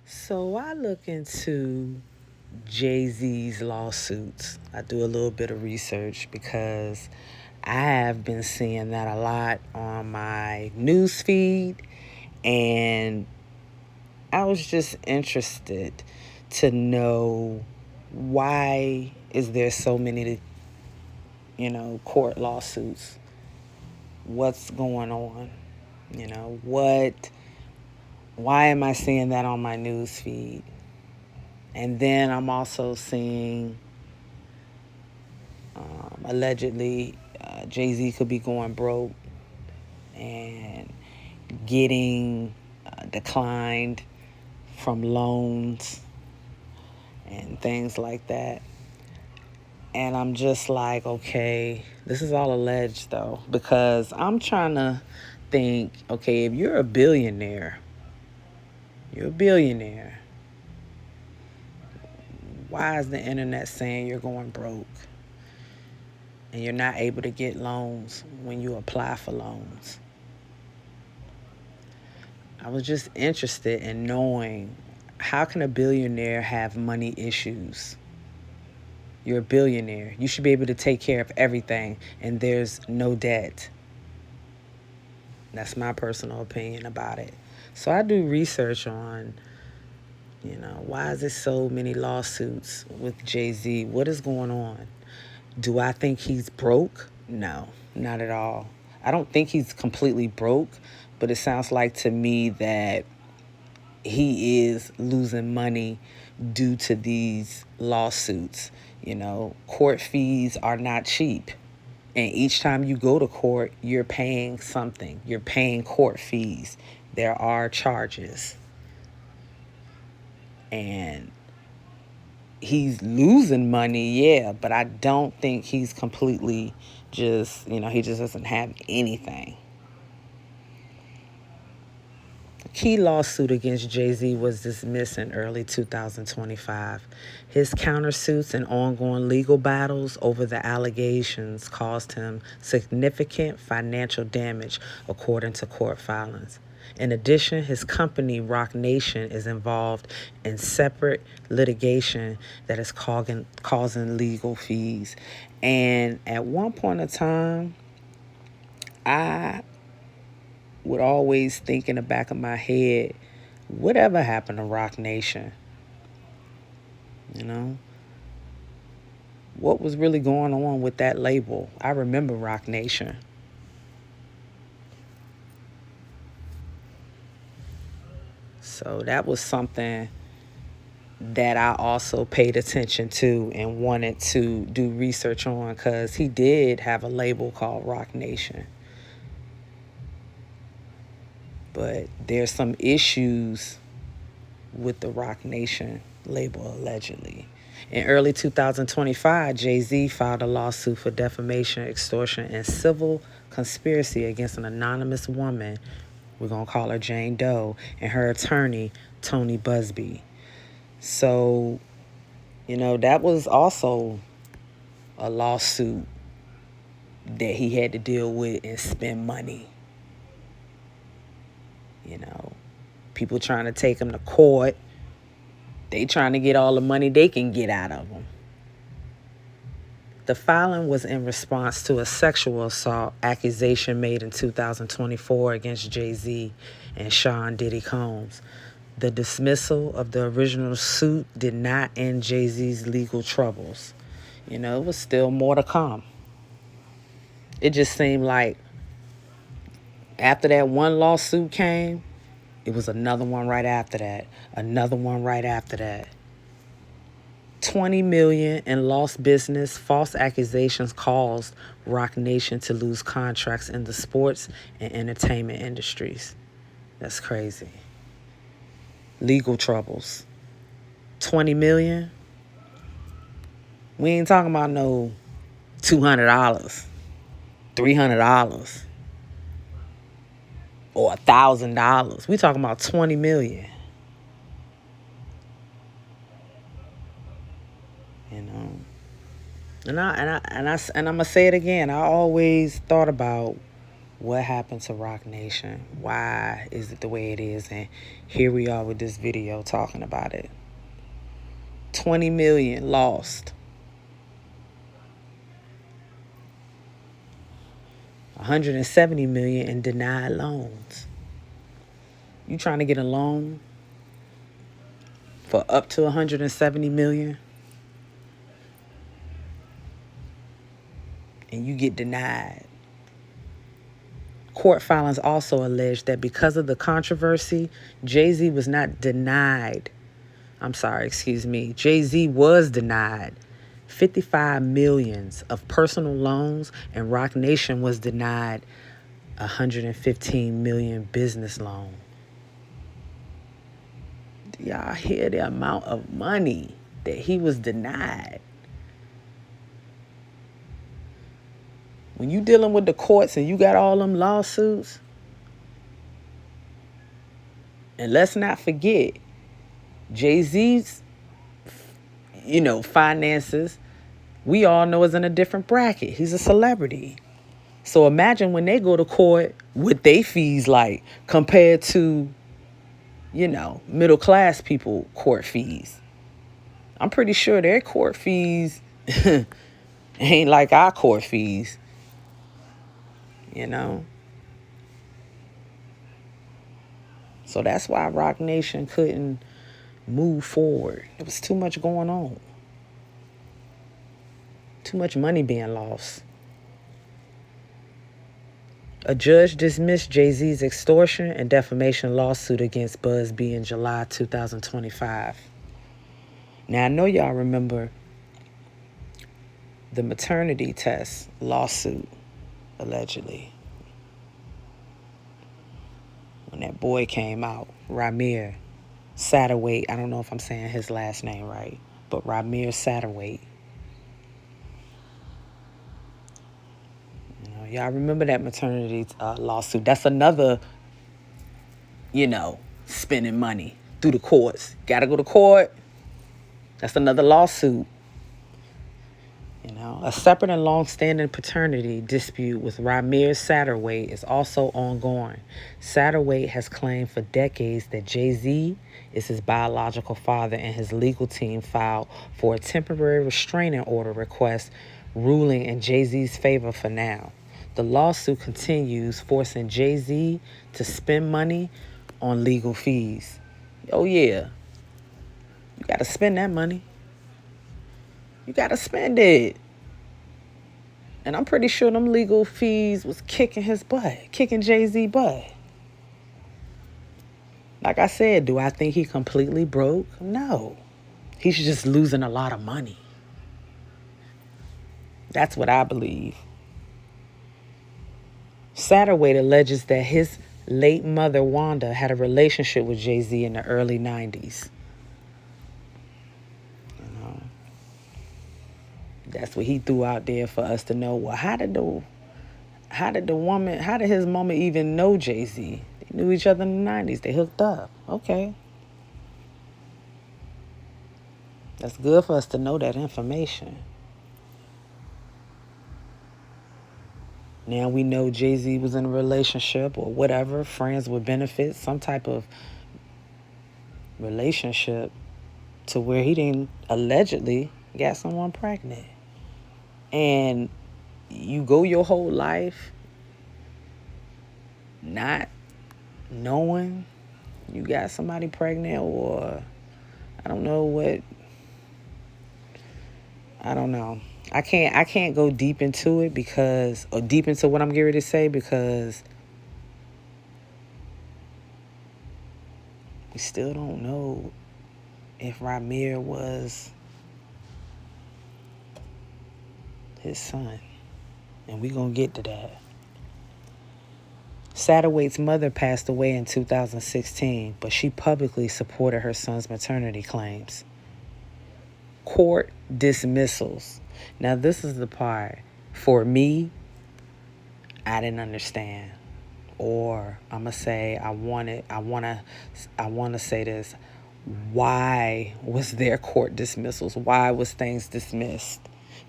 So I look into Jay-Z's lawsuits. I do a little bit of research because I have been seeing that a lot on my news feed, and I was just interested to know, why is there so many, court lawsuits? What's going on? What why am I seeing that on my news feed? And then I'm also seeing, allegedly, Jay-Z could be going broke and getting declined from loans and things like that. And I'm just like, okay, this is all alleged though, because I'm trying to think, okay, if you're a billionaire, why is the internet saying you're going broke and you're not able to get loans when you apply for loans? I was just interested in knowing, how can a billionaire have money issues? You're a billionaire. You should be able to take care of everything, and there's no debt. That's my personal opinion about it. So I do research on, why is there so many lawsuits with Jay-Z? What is going on? Do I think he's broke? No, not at all. I don't think he's completely broke, but it sounds like to me that he is losing money due to these lawsuits. Court fees are not cheap. And each time you go to court, you're paying something. You're paying court fees. There are charges. And he's losing money, yeah, but I don't think he's completely just, he just doesn't have anything. The key lawsuit against Jay-Z was dismissed in early 2025. His countersuits and ongoing legal battles over the allegations caused him significant financial damage, according to court filings. In addition, his company, Roc Nation, is involved in separate litigation that is causing legal fees. And at one point in time, I would always think in the back of my head, whatever happened to Roc Nation? You know? What was really going on with that label? I remember Roc Nation. So that was something that I also paid attention to and wanted to do research on, because he did have a label called Roc Nation. But there's some issues with the Roc Nation label, allegedly. In early 2025, Jay-Z filed a lawsuit for defamation, extortion, and civil conspiracy against an anonymous woman, we're going to call her Jane Doe, and her attorney, Tony Busby. So, that was also a lawsuit that he had to deal with and spend money. People trying to take him to court. They trying to get all the money they can get out of him. The filing was in response to a sexual assault accusation made in 2024 against Jay-Z and Sean Diddy Combs. The dismissal of the original suit did not end Jay-Z's legal troubles. It was still more to come. It just seemed like after that one lawsuit came, it was another one right after that, another one right after that. $20 million in lost business. False accusations caused Roc Nation to lose contracts in the sports and entertainment industries. That's crazy. Legal troubles. $20 million. We ain't talking about no $200, $300, or $1,000. We talking about $20 million. And I'm gonna say it again. I always thought about, What happened to Rock Nation? Why is it the way it is? And here we are with this video talking about it. 20 million lost. 170 million in denied loans. You trying to get a loan for up to 170 million and you get denied. Court filings also allege that because of the controversy, Jay-Z was not denied. Jay-Z was denied 55 millions of personal loans, and Rock Nation was denied 115 million business loan. Do y'all hear the amount of money that he was denied? When you dealing with the courts and you got all them lawsuits, and let's not forget, Jay-Z's, finances, we all know is in a different bracket. He's a celebrity. So imagine when they go to court, what they fees like compared to, middle class people court fees. I'm pretty sure their court fees ain't like our court fees, So that's why Rock Nation couldn't move forward. There was too much going on. Too much money being lost. A judge dismissed Jay-Z's extortion and defamation lawsuit against Buzz B in July 2025. Now, I know y'all remember the maternity test lawsuit, allegedly. When that boy came out, Ramir Satterwhite, I don't know if I'm saying his last name right, but Ramir Satterwhite. Y'all remember that maternity lawsuit? That's another, spending money through the courts. Got to go to court. That's another lawsuit. A separate and long-standing paternity dispute with Ramir Satterwhite is also ongoing. Satterwhite has claimed for decades that Jay-Z is his biological father, and his legal team filed for a temporary restraining order request ruling in Jay-Z's favor for now. The lawsuit continues, forcing Jay-Z to spend money on legal fees. Oh, yeah. You got to spend that money. You got to spend it. And I'm pretty sure them legal fees was kicking his butt, kicking Jay-Z butt. Like I said, do I think he completely broke? No. He's just losing a lot of money. That's what I believe. Satterwhite alleges that his late mother, Wanda, had a relationship with Jay-Z in the early 90s. That's what he threw out there for us to know. Well, how did his mama even know Jay-Z? They knew each other in the 90s. They hooked up. Okay. That's good for us to know that information. Now we know Jay-Z was in a relationship or whatever, friends with benefits, some type of relationship to where he didn't allegedly got someone pregnant. And you go your whole life not knowing you got somebody pregnant, or I don't know what. I don't know. I can't go deep into it deep into what I'm getting ready to say, because we still don't know if Ramir was his son. And we're going to get to that. Satterwhite's mother passed away in 2016, but she publicly supported her son's maternity claims. Court dismissals. Now, this is the part, for me, I didn't understand. Or I'm going to say, I want to say this. Why was there court dismissals? Why was things dismissed?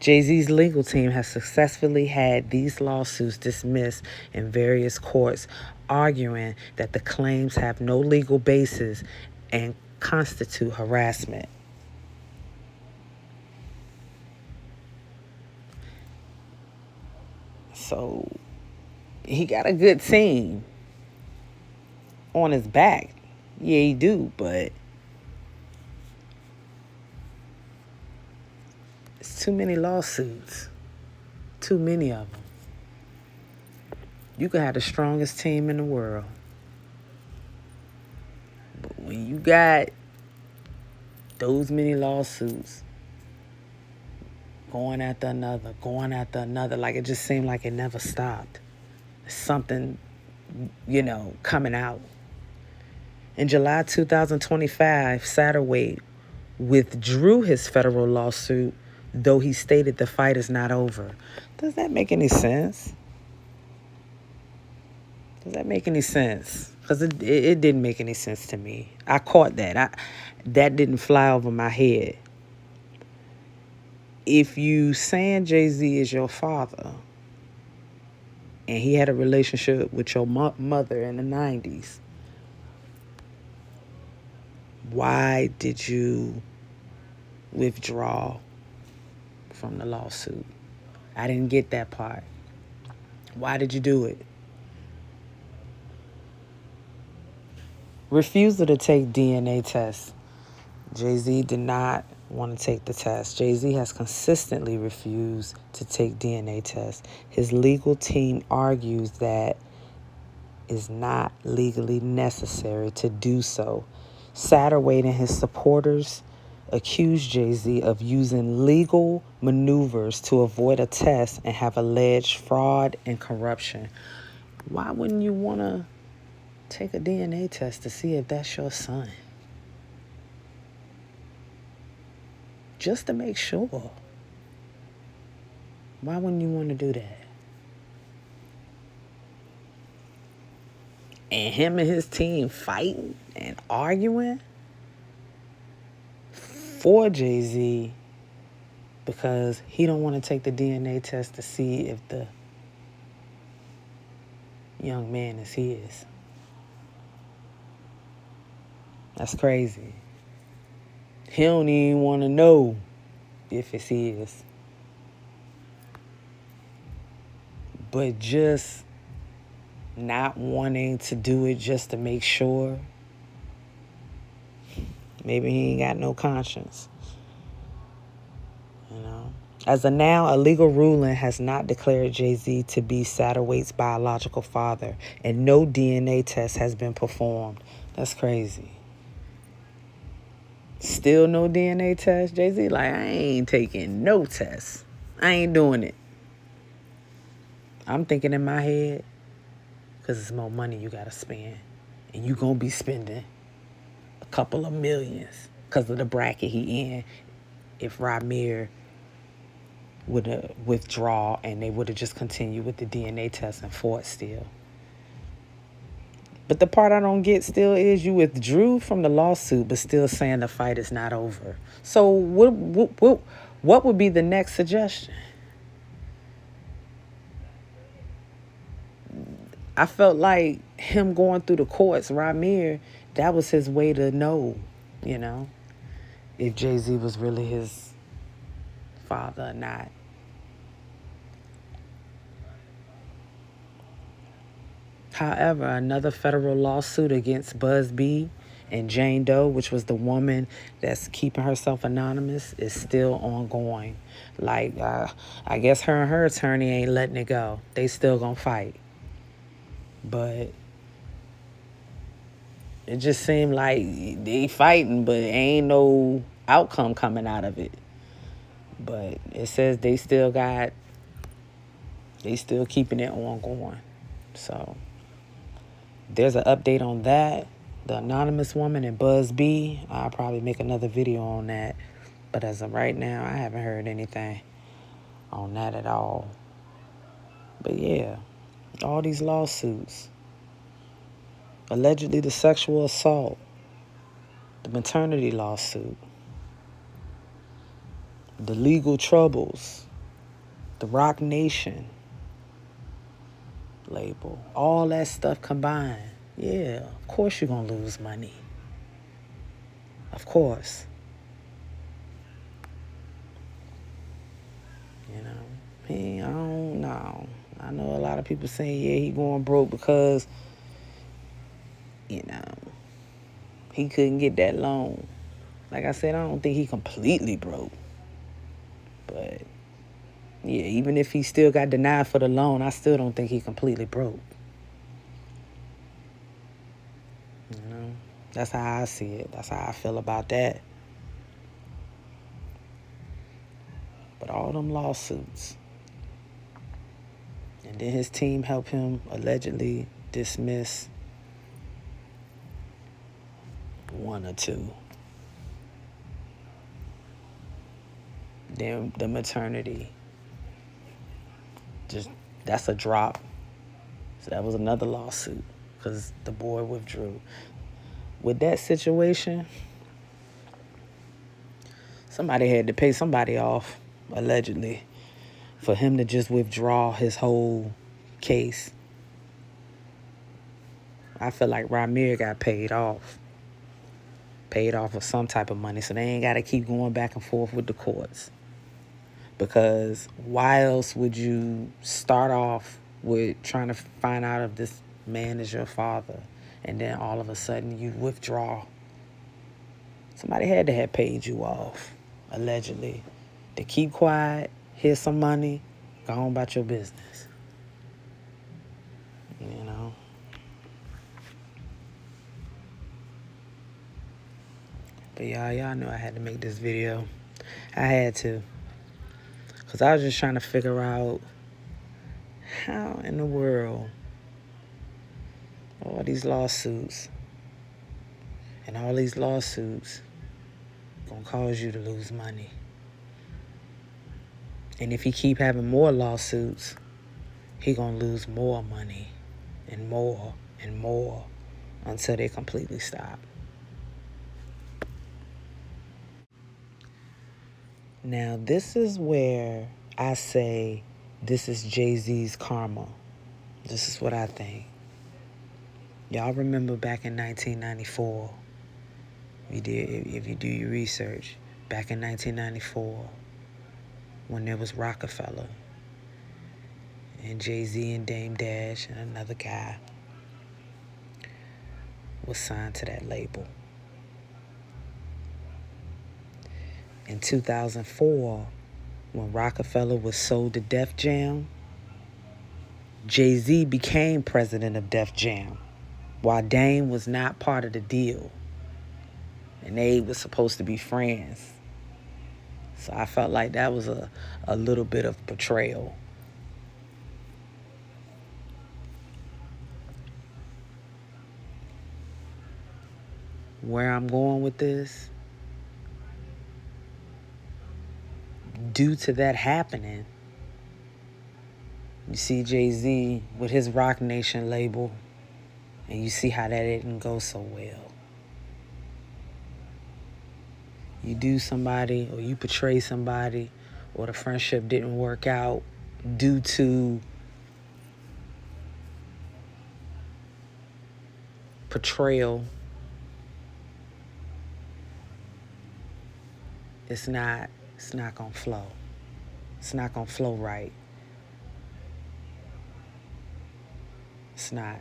Jay-Z's legal team has successfully had these lawsuits dismissed in various courts, arguing that the claims have no legal basis and constitute harassment. So he got a good team on his back. Yeah, he do, but it's too many lawsuits. Too many of them. You could have the strongest team in the world, but when you got those many lawsuits going after another, like it just seemed like it never stopped. Something, coming out. In July 2025, Satterwhite withdrew his federal lawsuit, though he stated the fight is not over. Does that make any sense? Does that make any sense? Because it didn't make any sense to me. I caught that. That didn't fly over my head. If you saying Jay-Z is your father and he had a relationship with your mother in the 90s, why did you withdraw from the lawsuit? I didn't get that part. Why did you do it? Refusal to take DNA tests. Jay-Z did not want to take the test. Jay-Z has consistently refused to take DNA tests. His legal team argues that is not legally necessary to do so. Satterwhite and his supporters accused Jay-Z of using legal maneuvers to avoid a test and have alleged fraud and corruption. Why wouldn't you want to take a DNA test to see if that's your son? Just to make sure. Why wouldn't you want to do that? And him and his team fighting and arguing for Jay-Z because he don't want to take the DNA test to see if the young man is his. That's crazy. He don't even want to know if it's his. But just not wanting to do it just to make sure. Maybe he ain't got no conscience. As of now, a legal ruling has not declared Jay-Z to be Satterwhite's biological father, and no DNA test has been performed. That's crazy. Still no DNA test? Jay-Z like, I ain't taking no tests. I ain't doing it. I'm thinking in my head, because it's more money you got to spend. And you going to be spending a couple of millions because of the bracket he in. If Ramir would have withdraw and they would have just continued with the DNA test and fought still. But the part I don't get still is you withdrew from the lawsuit, but still saying the fight is not over. So what would be the next suggestion? I felt like him going through the courts, Ramir, that was his way to know, if Jay-Z was really his father or not. However, another federal lawsuit against Buzz B and Jane Doe, which was the woman that's keeping herself anonymous, is still ongoing. Like, I guess her and her attorney ain't letting it go. They still gonna fight. But it just seemed like they fighting, but ain't no outcome coming out of it. But it says they still keeping it ongoing. So there's an update on that. The anonymous woman and Buzz B. I'll probably make another video on that. But as of right now, I haven't heard anything on that at all. But yeah, all these lawsuits. Allegedly the sexual assault. The maternity lawsuit. The legal troubles. the Rock Nation label, all that stuff combined, yeah, of course you're going to lose money. Of course. You know, I don't know. I know a lot of people saying, yeah, he going broke because, you know, he couldn't get that loan. Like I said, I don't think he completely broke. But, yeah, even if he still got denied for the loan, I still don't think he completely broke. You know, that's how I see it. That's how I feel about that. But all them lawsuits. And then his team helped him allegedly dismiss one or two. Then the maternity. Just, that's a drop. So that was another lawsuit because the boy withdrew. With that situation, somebody had to pay somebody off, allegedly, for him to just withdraw his whole case. I feel like Ramir got paid off with some type of money, so they ain't got to keep going back and forth with the courts. Because why else would you start off with trying to find out if this man is your father, and then all of a sudden you withdraw? Somebody had to have paid you off, allegedly, to keep quiet, here's some money, go on about your business. You know? But y'all knew I had to make this video. I had to. Because I was just trying to figure out how in the world all these lawsuits gonna cause you to lose money. And if he keep having more lawsuits, he gonna lose more money and more until they completely stop. Now, this is where I say this is Jay-Z's karma. This is what I think. Y'all remember back in 1994, if you do your research, back in 1994, when there was Rockefeller, and Jay-Z and Dame Dash and another guy was signed to that label. In 2004, when Rockefeller was sold to Def Jam, Jay-Z became president of Def Jam, while Dame was not part of the deal. And they were supposed to be friends. So I felt like that was a little bit of betrayal. Where I'm going with this, due to that happening, you see Jay-Z with his Rock Nation label, and you see how that didn't go so well. You do somebody, or you betray somebody, or the friendship didn't work out due to betrayal. It's not gonna flow. It's not gonna flow right. It's not.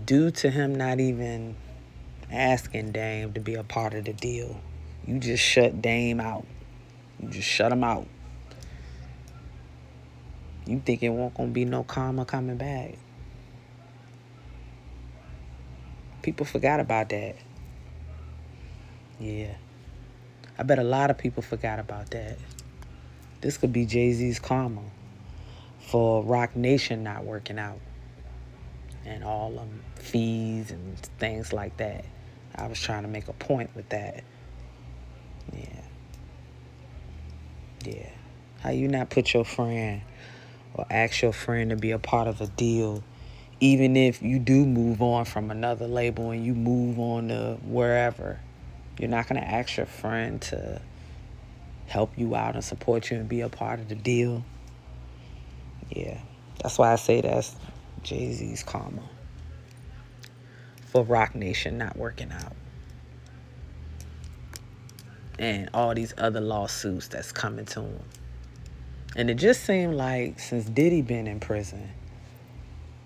Due to him not even asking Dame to be a part of the deal, you just shut Dame out. You just shut him out. You think it won't gonna be no karma coming back. People forgot about that. Yeah. I bet a lot of people forgot about that. This could be Jay-Z's karma for Rock Nation not working out. And all them fees and things like that. I was trying to make a point with that. Yeah. How you not put your friend or ask your friend to be a part of a deal, even if you do move on from another label and you move on to wherever, You're not going to ask your friend to help you out and support you and be a part of the deal. Yeah, that's why I say that's Jay-Z's karma for Roc Nation not working out. And all these other lawsuits that's coming to him. And it just seemed like since Diddy been in prison,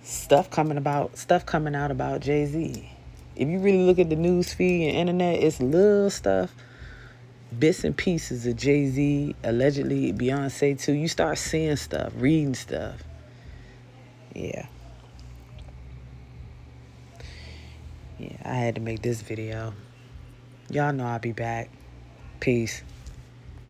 stuff coming out about Jay-Z. If you really look at the news feed and internet, it's little stuff, bits and pieces of Jay-Z, allegedly Beyonce too. You start seeing stuff, reading stuff. Yeah. Yeah, I had to make this video. Y'all know I'll be back. Peace.